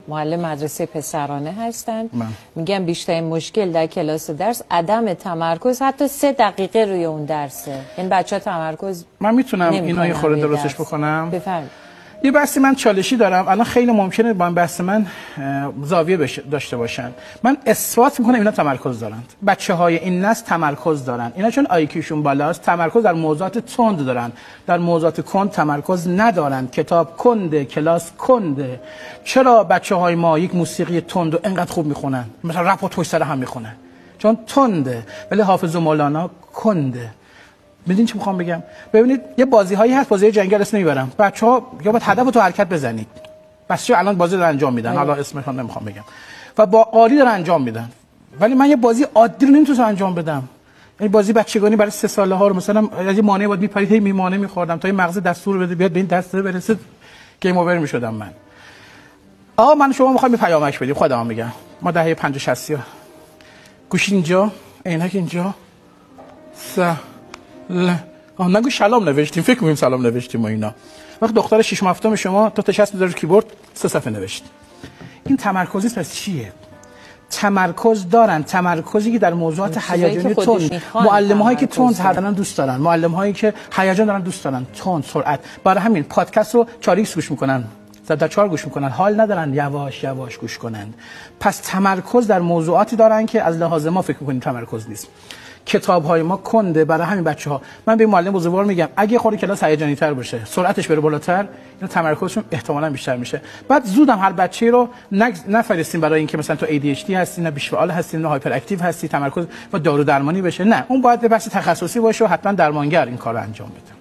معلم مدرسه پسرانه هستن. میگن بیشترین مشکل در کلاس درس عدم تمرکز، حتی 3 دقیقه روی اون درسه. این بچه ها تمرکز من میتونم اینو یه خورده درستش بکنم؟ بفرمایید. یه بحثی من چالشی دارم الان، خیلی ممکنه با این بحث من زاویه داشته باشن. من اثبات میکنم اینا تمرکز دارند. بچه‌های این نسل تمرکز دارن. اینا چون آیکیوشون بالاست تمرکز در موضوعات تند دارن، در موضوعات کند تمرکز ندارن. کتاب کنده، کلاس کنده. چرا بچه‌های ما یک موسیقی تند و انقدر خوب میخونن؟ مثلا رپ و توش سر هم میخونن چون تنده، ولی حافظ و مولانا کنده. میدونید چی میخوام بگم؟ ببینید یه بازی هایی هست، بازی جنگل اسم نمیبرم، بچه‌ها یا باید هدف تو حرکت بزنید. بس الان بازی دارن انجام میدن، حالا اسمش رو نمیخوام بگم، و با عالی دارن انجام میدن، ولی من یه بازی عادی رو نمیتونم انجام بدم. این بازی بچگانی برای 3 ساله ها رو مثلا از یه مانع باید میپرید، هی میمانه میخوردم تا این مغز دستور بده بیاد به این دسته برسه، گیم اوور میشدم من. من شما میخوایم پیامک بدیم، خودم میگم ما دهه 50 60 گوشی اینجا، عینک اینجا، نگو سلام نوشتیم، فکر می‌کنیم سلام نوشتیم و اینا. وقت دختر 6 هفتم شما تا تشخیص می‌ذاره رو کیبورد 3 صفحه نوشت. این تمرکزی پس چیه؟ تمرکز دارن، تمرکزی که در موضوعات هیجانی تند، معلم‌هایی که تند هستن دوست دارن، معلم‌هایی که هیجان دارن دوست دارن، تند، سرعت. برای همین پادکست رو 4x گوش می‌کنن، 4 گوش می‌کنن، حال ندارن یواش یواش گوش کنن. پس تمرکز در موضوعاتی دارن که از لحاظ ما فکر می‌کنیم تمرکز نیست. کتاب‌های ما کنده، برای همین بچه‌ها من به معلم بزرگوار میگم اگه خود کلاس هیجانی‌تر باشه، سرعتش بره بالاتر، اینا تمرکزشون احتمالاً بیشتر میشه. بعد زودم هر بچه‌ای رو نفرستیم برای اینکه مثلا تو ADHD هستی، نه بیشفعال هستی، نه هایپر اکتیو هستی، تمرکز و دارو درمانی بشه. نه، اون باید به بحث تخصصی باشه و حتما درمانگر این کارو انجام بده.